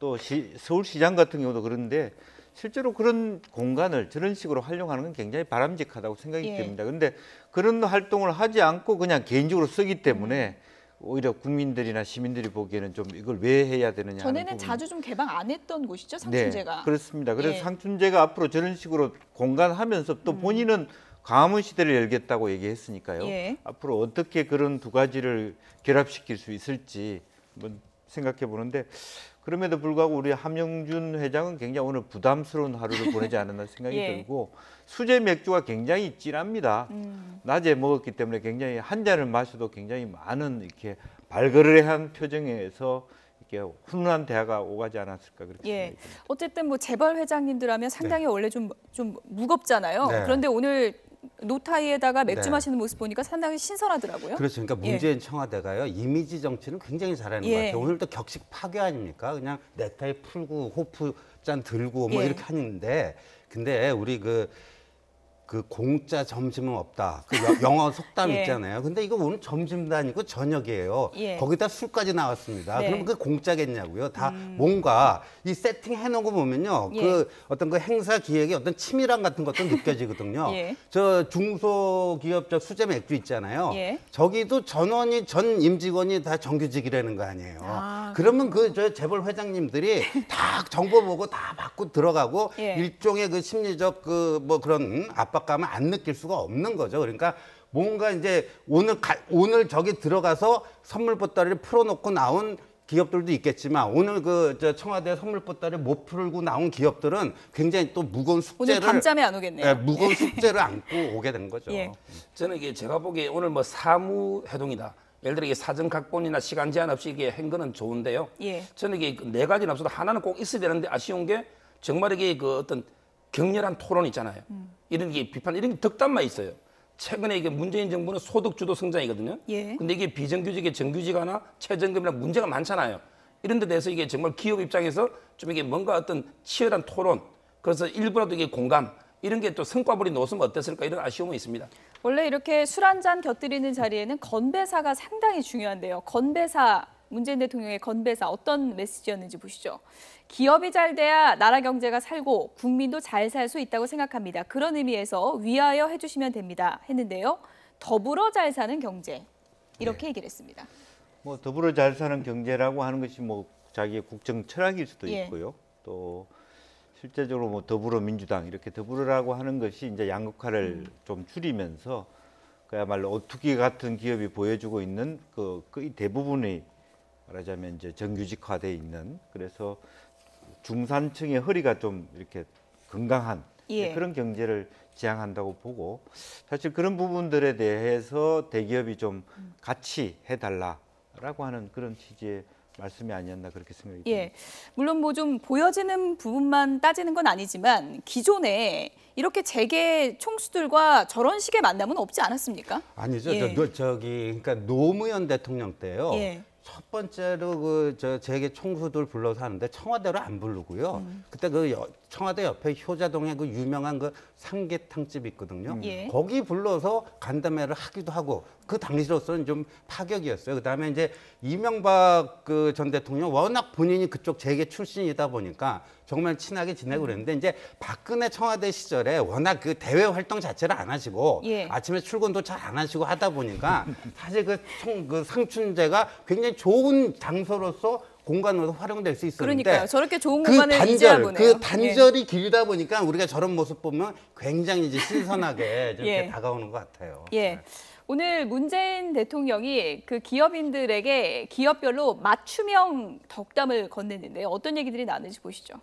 또 서울시장 같은 경우도 그런데 실제로 그런 공간을 저런 식으로 활용하는 건 굉장히 바람직하다고 생각이 듭니다. 그런데 그런 활동을 하지 않고 그냥 개인적으로 쓰기 때문에 오히려 국민들이나 시민들이 보기에는 좀 이걸 왜 해야 되느냐 하는 전에는 자주 좀 개방 안 했던 곳이죠, 상춘제가. 네, 그렇습니다. 그래서 상춘제가 앞으로 저런 식으로 공간하면서 또 본인은 광화문 시대를 열겠다고 얘기했으니까요. 앞으로 어떻게 그런 두 가지를 결합시킬 수 있을지 한번 생각해 보는데 그럼에도 불구하고 우리 함영준 회장은 굉장히 오늘 부담스러운 하루를 보내지 않았나 생각이 들고 수제 맥주가 굉장히 진합니다. 낮에 먹었기 때문에 굉장히 한 잔을 마셔도 굉장히 많은 이렇게 발그레한 표정에서 이렇게 훈훈한 대화가 오가지 않았을까 그렇게 생각이 듭니다. 어쨌든 뭐 재벌 회장님들 하면 상당히 원래 좀 무겁잖아요. 그런데 오늘 노타이에다가 맥주 마시는 모습 보니까 상당히 신선하더라고요. 그렇죠. 그러니까 문재인 청와대가요. 이미지 정치는 굉장히 잘하는 것 같아요. 오늘도 격식 파괴 아닙니까? 그냥 넥타이 풀고 호프 잔 들고 뭐 이렇게 하는데 근데 우리 그 공짜 점심은 없다. 그 영어 속담 있잖아요. 근데 이거 오늘 점심도 아니고 저녁이에요. 거기다 술까지 나왔습니다. 그럼 그게 공짜겠냐고요. 다 뭔가 이 세팅 해놓은 거 보면요. 그 어떤 그 행사 기획의 어떤 치밀함 같은 것도 느껴지거든요. 저 중소기업 저 수제 맥주 있잖아요. 저기도 전원이 전 임직원이 다 정규직이라는 거 아니에요. 그러면 저 재벌 회장님들이 다 정보 보고 다 받고 들어가고 일종의 그 심리적 그 뭐 그런 압박감을 안 느낄 수가 없는 거죠. 그러니까 뭔가 이제 오늘 저기 들어가서 선물 보따리를 풀어놓고 나온 기업들도 있겠지만 오늘 저 청와대 선물 보따리 못 풀고 나온 기업들은 굉장히 또 무거운 숙제를 오늘 밤잠에 안 오겠네요. 무거운 숙제를 안고 오게 된 거죠. 저는 이게 제가 보기에 오늘 뭐 사무 회동이다. 예를 들어 이게 사전 각본이나 시간 제한 없이 이게 한 거는 좋은데요. 저는 이게 네 가지는 없어도 하나는 꼭 있어야 되는데 아쉬운 게 정말 이게 그 어떤 격렬한 토론 있잖아요. 이런 게 비판 이런 게 덕담만 있어요. 최근에 이게 문재인 정부는 소득 주도 성장이거든요. 근데 이게 비정규직의 정규직 하나 최저임금이나 문제가 많잖아요. 이런 데 대해서 이게 정말 기업 입장에서 좀 이게 뭔가 어떤 치열한 토론, 그래서 일부라도 이게 공감 이런 게 또 성과물이 놓으면 어땠을까 이런 아쉬움이 있습니다. 원래 이렇게 술 한 잔 곁들이는 자리에는 건배사가 상당히 중요한데요. 건배사, 문재인 대통령의 건배사 어떤 메시지였는지 보시죠. 기업이 잘 돼야 나라 경제가 살고 국민도 잘 살 수 있다고 생각합니다. 그런 의미에서 위하여 해주시면 됩니다 했는데요. 더불어 잘 사는 경제 이렇게 얘기를 했습니다. 뭐 더불어 잘 사는 경제라고 하는 것이 뭐 자기의 국정 철학일 수도 있고요. 또 실제적으로 뭐 더불어민주당 이렇게 더불어라고 하는 것이 이제 양극화를 좀 줄이면서 그야말로 오뚜기 같은 기업이 보여주고 있는 그 대부분이 말하자면 이제 정규직화돼 있는 그래서 중산층의 허리가 좀 이렇게 건강한 그런 경제를 지향한다고 보고 사실 그런 부분들에 대해서 대기업이 좀 같이 해달라라고 하는 그런 취지의 말씀이 아니었나 그렇게 생각이 듭니다. 예, 물론 뭐 좀 보여지는 부분만 따지는 건 아니지만 기존에 이렇게 재계 총수들과 저런 식의 만남은 없지 않았습니까? 아니죠. 예. 그러니까 노무현 대통령 때요. 예. 첫 번째로 재계 총수들 불러서 하는데 청와대로 안 부르고요. 그때 청와대 옆에 효자동에 그 유명한 그 삼계탕집 있거든요. 거기 불러서 간담회를 하기도 하고 그 당시로서는 좀 파격이었어요. 그다음에 이제 이명박 전 대통령 워낙 본인이 그쪽 재계 출신이다 보니까 정말 친하게 지내고 그랬는데 이제 박근혜 청와대 시절에 워낙 그 대외 활동 자체를 안 하시고 아침에 출근도 잘 안 하시고 하다 보니까 사실 그 상춘제가 굉장히 좋은 장소로서 공간으로 활용될 수 있었는데 그러니까요. 저렇게 좋은 공간을 이제야 보네요. 그 단절이 길다 보니까 우리가 저런 모습 보면 굉장히 이제 신선하게 이렇게 다가오는 것 같아요. 예. 오늘 문재인 대통령이 그 기업인들에게 기업별로 맞춤형 덕담을 건넸는데요. 어떤 얘기들이 나왔는지 보시죠.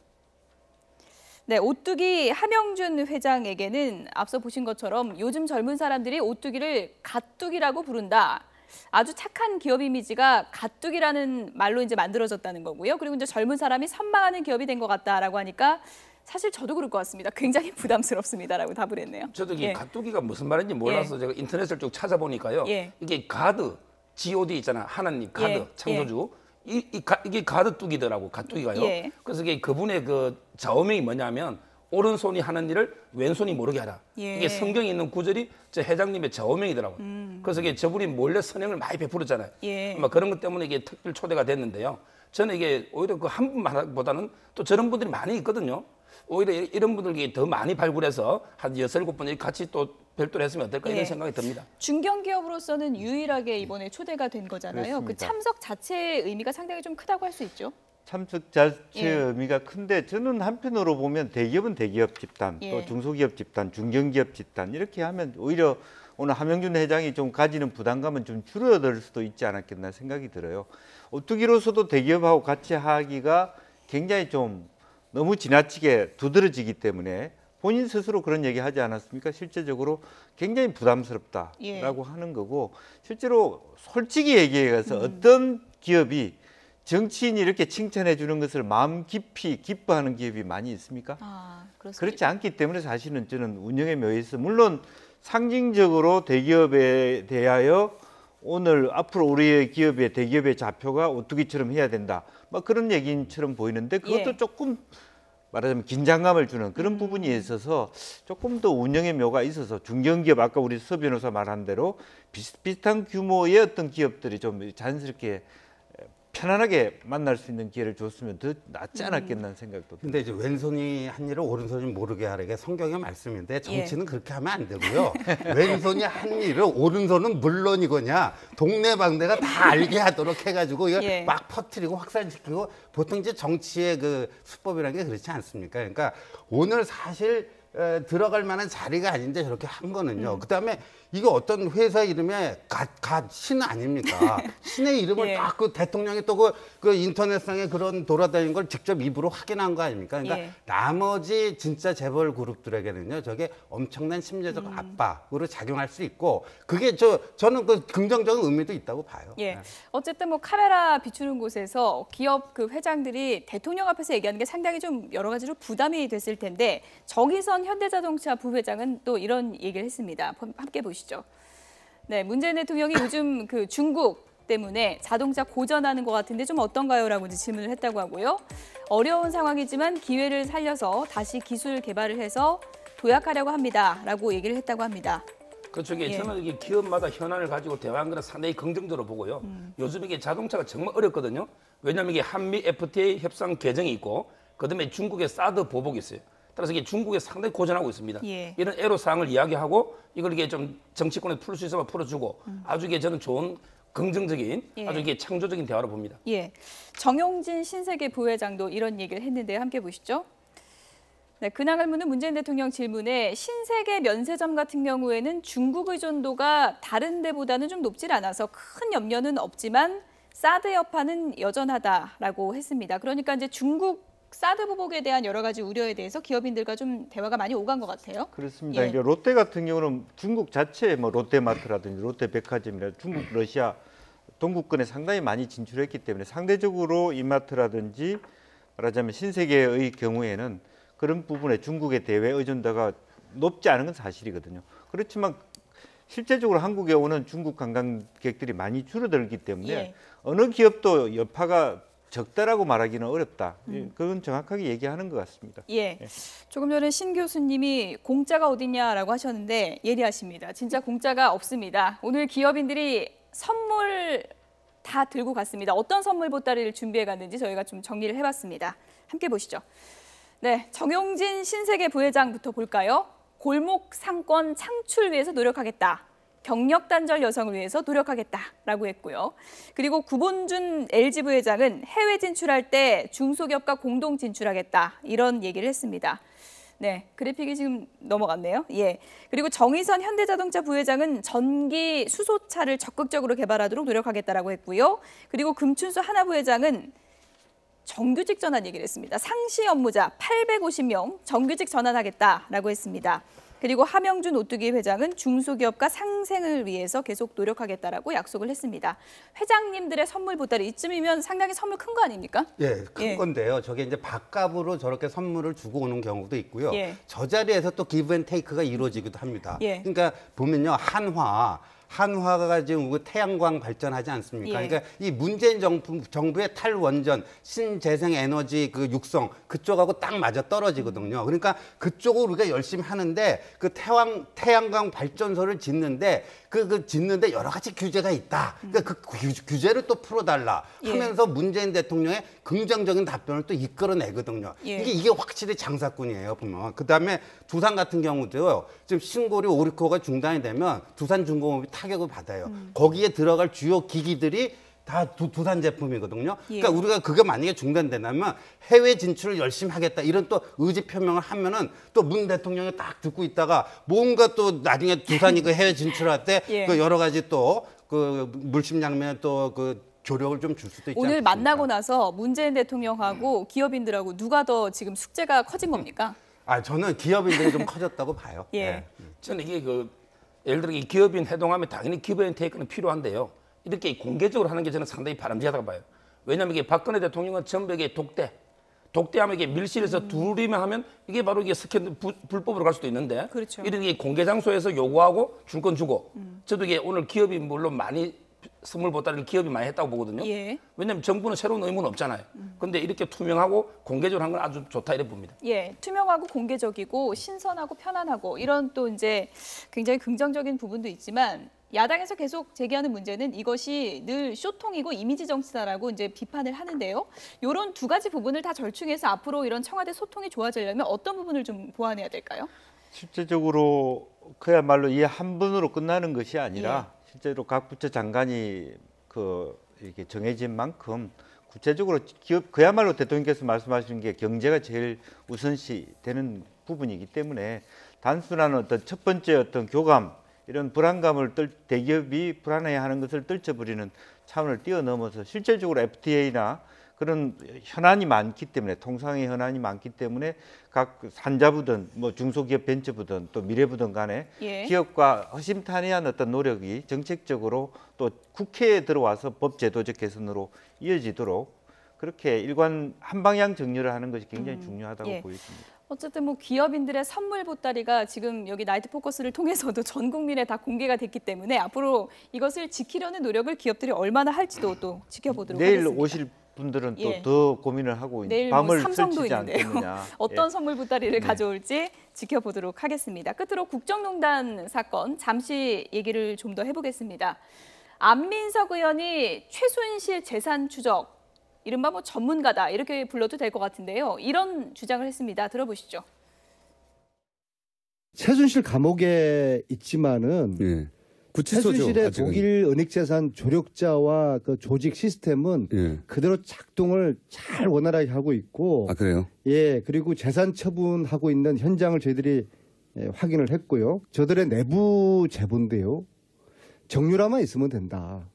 네, 오뚜기 함영준 회장에게는 앞서 보신 것처럼 요즘 젊은 사람들이 오뚜기를 갓뚜기라고 부른다. 아주 착한 기업 이미지가 갓뚜기라는 말로 이제 만들어졌다는 거고요. 그리고 이제 젊은 사람이 선망하는 기업이 된 것 같다라고 하니까 사실 저도 그럴 것 같습니다. 굉장히 부담스럽습니다라고 답을 했네요. 저도 이 갓뚜기가 무슨 말인지 몰라서 제가 인터넷을 쭉 찾아보니까요. 이게 가드, God 있잖아. 하나님, 가드, 창조주. 이게 가드뚜기더라고, 갓뚜기가요. 그래서 이게 그분의 그 좌우명이 뭐냐면 오른손이 하는 일을 왼손이 모르게 하라. 이게 성경에 있는 구절이 저 회장님의 좌우명이더라고요. 그래서 이게 저분이 몰래 선행을 많이 베풀었잖아요. 아마 그런 것 때문에 이게 특별 초대가 됐는데요. 저는 이게 오히려 그 한 분보다는 또 저런 분들이 많이 있거든요. 오히려 이런 분들이 더 많이 발굴해서 한 6, 7분이 같이 또 별도로 했으면 어떨까 이런 생각이 듭니다. 중견기업으로서는 유일하게 이번에 초대가 된 거잖아요. 그렇습니다. 그 참석 자체의 의미가 상당히 좀 크다고 할 수 있죠. 참석 자체의 의미가 큰데 저는 한편으로 보면 대기업은 대기업 집단, 또 중소기업 집단, 중견기업 집단 이렇게 하면 오히려 오늘 함영준 회장이 좀 가지는 부담감은 좀 줄어들 수도 있지 않았겠나 생각이 들어요. 오뚜기로서도 대기업하고 같이 하기가 굉장히 좀 너무 지나치게 두드러지기 때문에 본인 스스로 그런 얘기 하지 않았습니까? 실제적으로 굉장히 부담스럽다라고 하는 거고 실제로 솔직히 얘기해서 어떤 기업이 정치인이 이렇게 칭찬해 주는 것을 마음 깊이 기뻐하는 기업이 많이 있습니까? 그렇지 않기 때문에 사실은 저는 운영의 묘에서 물론 상징적으로 대기업에 대하여 오늘 앞으로 우리의 기업의 대기업의 좌표가 오뚜기처럼 해야 된다. 막 그런 얘기처럼 보이는데 그것도 조금 말하자면 긴장감을 주는 그런 부분이 있어서 조금 더 운영의 묘가 있어서 중견기업 아까 우리 서 변호사 말한 대로 비슷비슷한 규모의 어떤 기업들이 좀 자연스럽게 편안하게 만날 수 있는 기회를 줬으면 더 낫지 않았겠나 생각도 듭니다. 근데 이제 왼손이 한 일을 오른손이 모르게 하는 게 성경의 말씀인데 정치는 그렇게 하면 안 되고요. 왼손이 한 일을 오른손은 물론이거냐 동네방네가 다 알게 하도록 해가지고 이거 막 퍼뜨리고 확산시키고 보통 이제 정치의 그 수법이라는 게 그렇지 않습니까? 그러니까 오늘 사실 들어갈 만한 자리가 아닌데 저렇게 한 거는요. 그다음에 이거 어떤 회사 이름에 신 아닙니까? 신의 이름을 딱 그 대통령이 또 그 인터넷상에 그런 돌아다니는 걸 직접 입으로 확인한 거 아닙니까? 그러니까 나머지 진짜 재벌 그룹들에게는요, 저게 엄청난 심리적 압박으로 작용할 수 있고 그게 저는 그 긍정적인 의미도 있다고 봐요. 어쨌든 뭐 카메라 비추는 곳에서 기업 그 회장들이 대통령 앞에서 얘기하는 게 상당히 좀 여러 가지로 부담이 됐을 텐데 정의선 현대자동차 부회장은 또 이런 얘기를 했습니다. 함께 보시죠. 네, 문재인 대통령이 요즘 그 중국 때문에 자동차 고전하는 것 같은데 좀 어떤가요? 라고 질문을 했다고 하고요. 어려운 상황이지만 기회를 살려서 다시 기술 개발을 해서 도약하려고 합니다라고 얘기를 했다고 합니다. 그렇죠. 저는 이게 기업마다 현안을 가지고 대화하는 건 상당히 긍정적으로 보고요. 요즘 이게 자동차가 정말 어렵거든요. 왜냐하면 이게 한미 FTA 협상 개정이 있고 그다음에 중국의 사드 보복이 있어요. 따라서 이게 중국에 상당히 고전하고 있습니다. 이런 애로사항을 이야기하고 이걸 이게 좀 정치권에 풀 수 있으면 풀어주고 아주 이게 저는 좋은 긍정적인 아주 이게 창조적인 대화로 봅니다. 정용진 신세계 부회장도 이런 얘기를 했는데요. 함께 보시죠. 네, 근황을 묻는 문재인 대통령 질문에 신세계 면세점 같은 경우에는 중국 의존도가 다른 데보다는 좀 높질 않아서 큰 염려는 없지만 사드 여파는 여전하다라고 했습니다. 그러니까 이제 중국 사드 보복에 대한 여러 가지 우려에 대해서 기업인들과 좀 대화가 많이 오간 것 같아요. 그렇습니다. 이제 롯데 같은 경우는 중국 자체 뭐 롯데마트라든지 롯데백화점이나 중국, 러시아 동구권에 상당히 많이 진출했기 때문에 상대적으로 이마트라든지 말하자면 신세계의 경우에는 그런 부분에 중국의 대외 의존도가 높지 않은 건 사실이거든요. 그렇지만 실제적으로 한국에 오는 중국 관광객들이 많이 줄어들기 때문에 어느 기업도 여파가 적다라고 말하기는 어렵다. 그건 정확하게 얘기하는 것 같습니다. 조금 전에 신 교수님이 공짜가 어딨냐라고 하셨는데 예리하십니다. 진짜 공짜가 없습니다. 오늘 기업인들이 선물 다 들고 갔습니다. 어떤 선물 보따리를 준비해 갔는지 저희가 좀 정리를 해봤습니다. 함께 보시죠. 네, 정용진 신세계 부회장부터 볼까요? 골목 상권 창출 위해서 노력하겠다. 경력 단절 여성을 위해서 노력하겠다라고 했고요. 그리고 구본준 LG 부회장은 해외 진출할 때 중소기업과 공동 진출하겠다. 이런 얘기를 했습니다. 네, 그래픽이 지금 넘어갔네요. 그리고 정의선 현대자동차 부회장은 전기 수소차를 적극적으로 개발하도록 노력하겠다라고 했고요. 그리고 금춘수 하나 부회장은 정규직 전환 얘기를 했습니다. 상시 업무자 850명 정규직 전환하겠다라고 했습니다. 그리고 하명준 오뚜기 회장은 중소기업과 상생을 위해서 계속 노력하겠다라고 약속을 했습니다. 회장님들의 선물 보따리 이쯤이면 상당히 선물 큰 거 아닙니까? 큰 건데요. 저게 이제 밥값으로 저렇게 선물을 주고 오는 경우도 있고요. 저 자리에서 또 기브 앤 테이크가 이루어지기도 합니다. 그러니까 보면요. 한화가 지금 태양광 발전하지 않습니까? 그러니까 이 문재인 정부의 탈원전, 신재생 에너지 그 육성 그쪽하고 딱 맞아 떨어지거든요. 그러니까 그쪽을 우리가 열심히 하는데 그 태양광 발전소를 짓는데 짓는데 여러 가지 규제가 있다. 그러니까 그 규제를 또 풀어달라 하면서 문재인 대통령의 긍정적인 답변을 또 이끌어내거든요. 이게 확실히 장사꾼이에요, 보면. 그다음에 두산 같은 경우도요. 지금 신고리 오리코가 중단이 되면 두산중공업이 타격을 받아요. 거기에 들어갈 주요 기기들이 다 두산 제품이거든요. 그러니까 우리가 그게 만약에 중단된다면 해외 진출을 열심히 하겠다 이런 또 의지 표명을 하면은 또 문 대통령이 딱 듣고 있다가 뭔가 또 나중에 두산이 그 해외 진출할 때 그 여러 가지 또 그 물심양면에 또 그 조력을 좀 줄 수도 있지 오늘 않겠습니까? 만나고 나서 문재인 대통령하고 기업인들하고 누가 더 지금 숙제가 커진 겁니까? 저는 기업인들이 좀 커졌다고 봐요. 저는 이게 예를 들어 이 기업인 회동하면 당연히 기브 앤 테이크는 필요한데요. 이렇게 공개적으로 하는 게 저는 상당히 바람직하다고 봐요. 왜냐하면 이게 박근혜 대통령은 전부 이게 독대하면 이게 밀실에서 둘이면 하면 이게 바로 이게 불법으로 갈 수도 있는데 이런 게 공개 장소에서 요구하고 줄 건 주고 저도 이게 오늘 기업이 물론 많이 선물 보따리를 기업이 많이 했다고 보거든요. 왜냐하면 정부는 새로운 의무는 없잖아요. 그런데 이렇게 투명하고 공개적으로 한 건 아주 좋다 이렇게 봅니다. 투명하고 공개적이고 신선하고 편안하고 이런 또 이제 굉장히 긍정적인 부분도 있지만 야당에서 계속 제기하는 문제는 이것이 늘 쇼통이고 이미지 정치다라고 이제 비판을 하는데요. 이런 두 가지 부분을 다 절충해서 앞으로 이런 청와대 소통이 좋아지려면 어떤 부분을 좀 보완해야 될까요? 실제적으로 그야말로 이 한 분으로 끝나는 것이 아니라 실제로 각 부처 장관이 이렇게 정해진 만큼 구체적으로 기업 그야말로 대통령께서 말씀하시는 게 경제가 제일 우선시 되는 부분이기 때문에 단순한 어떤 첫 번째 어떤 교감 이런 불안감을 대기업이 불안해하는 것을 떨쳐버리는 차원을 뛰어넘어서 실질적으로 FTA나 그런 현안이 많기 때문에 통상의 현안이 많기 때문에 각 산자부든 뭐 중소기업 벤처부든 또 미래부든 간에 기업과 허심탄회한 어떤 노력이 정책적으로 또 국회에 들어와서 법제도적 개선으로 이어지도록 그렇게 일관 한 방향 정리를 하는 것이 굉장히 중요하다고 보입니다. 어쨌든 뭐 기업인들의 선물 보따리가 지금 여기 나이트 포커스를 통해서도 전 국민에 다 공개가 됐기 때문에 앞으로 이것을 지키려는 노력을 기업들이 얼마나 할지도 또 지켜보도록 내일 하겠습니다. 오실 분들은 또 예. 더 고민을 하고 내일 밤을 삼성도 설치지 있는데요. 않겠느냐. 어떤 예. 선물 보따리를 가져올지 지켜보도록 하겠습니다. 끝으로 국정농단 사건 잠시 얘기를 좀 더 해보겠습니다. 안민석 의원이 최순실 재산 추적, 이른바 뭐 전문가다 이렇게 불러도 될 것 같은데요. 이런 주장을 했습니다. 들어보시죠. 최순실 감옥에 있지만은 예. 구치소죠, 최순실의 아직은. 독일 은닉재산 조력자와 그 조직 시스템은 예. 그대로 작동을 잘 원활하게 하고 있고, 아, 그래요? 예, 그리고 재산 처분하고 있는 현장을 저희들이 확인을 했고요. 저들의 내부 제보인데요. 정유라만 있으면 된다.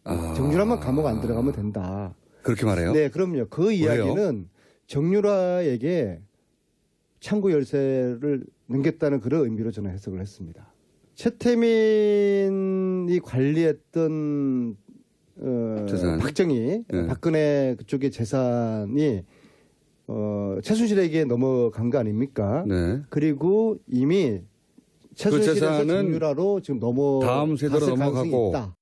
정유라만 감옥 안 들어가면 된다. 그렇게 말해요? 네, 그럼요. 그 이야기는 정유라에게 창구 열쇠를 넘겼다는 그런 의미로 저는 해석을 했습니다. 최태민이 관리했던 재산. 박정희, 네. 박근혜 그쪽의 재산이 최순실에게 넘어간 거 아닙니까? 네. 그리고 이미 최순실에서 재산은 정유라로 지금 다음 세대로 넘어가고. 있다.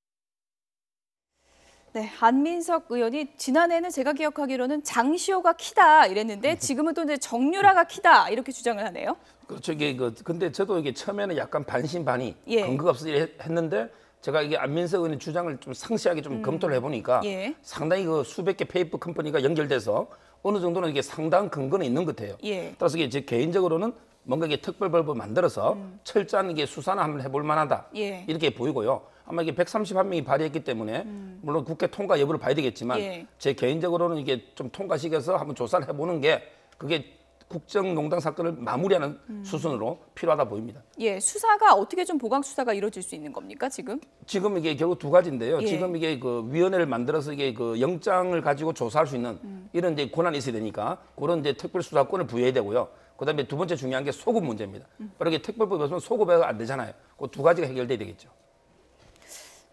네, 안민석 의원이 지난해는 제가 기억하기로는 장시호가 키다 이랬는데 지금은 또 이제 정유라가 키다 이렇게 주장을 하네요. 그렇죠. 이게 근데 저도 이게 처음에는 약간 반신반의 예. 근거가 없이 했는데 제가 이게 안민석 의원의 주장을 좀 상세하게 좀 검토를 해보니까 예. 상당히 그 수백 개 페이퍼 컴퍼니가 연결돼서 어느 정도는 이게 상당한 근거는 있는 것 같아요. 예. 따라서 이게 제 개인적으로는 뭔가 이게 특별법을 만들어서 철저한 이게 수사나 한번 해볼 만하다 예. 이렇게 보이고요. 아마 이게 131명이 발의했기 때문에 물론 국회 통과 여부를 봐야 되겠지만 예. 제 개인적으로는 이게 좀 통과시켜서 한번 조사를 해보는 게 그게 국정농단 사건을 마무리하는 수순으로 필요하다 보입니다. 예, 수사가 어떻게 좀 보강 수사가 이루어질 수 있는 겁니까 지금? 지금 이게 결국 두 가지인데요. 예. 지금 이게 그 위원회를 만들어서 이게 그 영장을 가지고 조사할 수 있는 이런 이제 권한이 있어야 되니까 그런 이제 특별 수사권을 부여해야 되고요. 그다음에 두 번째 중요한 게 소급 문제입니다. 이렇게 특별법이 없으면 소급이 안 되잖아요. 그 두 가지가 해결돼야 되겠죠.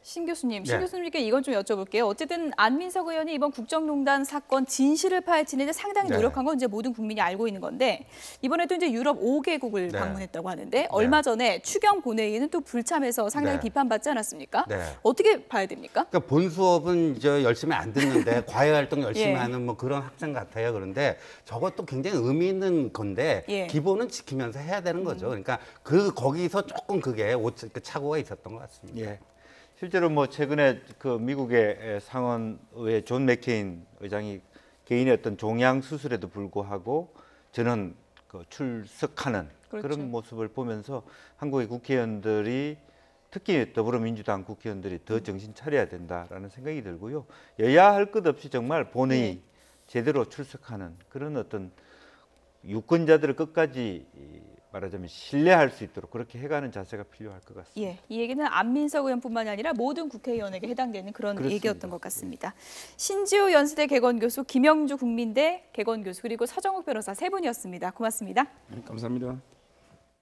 신 교수님, 네. 교수님께 이건 좀 여쭤볼게요. 어쨌든 안민석 의원이 이번 국정농단 사건 진실을 파헤치는데 상당히 네. 노력한 건 이제 모든 국민이 알고 있는 건데 이번에도 이제 유럽 5개국을 네. 방문했다고 하는데 얼마 전에 추경 본회의는 또 불참해서 상당히 네. 비판받지 않았습니까? 네. 어떻게 봐야 됩니까? 그러니까 본 수업은 이제 열심히 안 듣는데 과외 활동 열심히 예. 하는 뭐 그런 학생 같아요. 그런데 저것도 굉장히 의미 있는 건데 예. 기본은 지키면서 해야 되는 거죠. 그러니까 거기서 조금 그게 착오가 있었던 것 같습니다. 예. 실제로 뭐 최근에 그 미국의 상원의회 존 맥케인 의장이 개인의 어떤 종양 수술에도 불구하고 저는 그 출석하는 그렇죠. 그런 모습을 보면서 한국의 국회의원들이 특히 더불어민주당 국회의원들이 더 정신 차려야 된다라는 생각이 들고요. 여야 할 것 없이 정말 본회의 제대로 출석하는 그런 어떤 유권자들을 끝까지 말하자면 신뢰할 수 있도록 그렇게 해가는 자세가 필요할 것 같습니다. 예, 이 얘기는 안민석 의원뿐만이 아니라 모든 국회의원에게 해당되는 그런 그렇습니다. 얘기였던 것 같습니다. 신지호 연세대 개건교수, 김영주 국민대 개건교수 그리고 서정욱 변호사 세 분이었습니다. 고맙습니다. 감사합니다.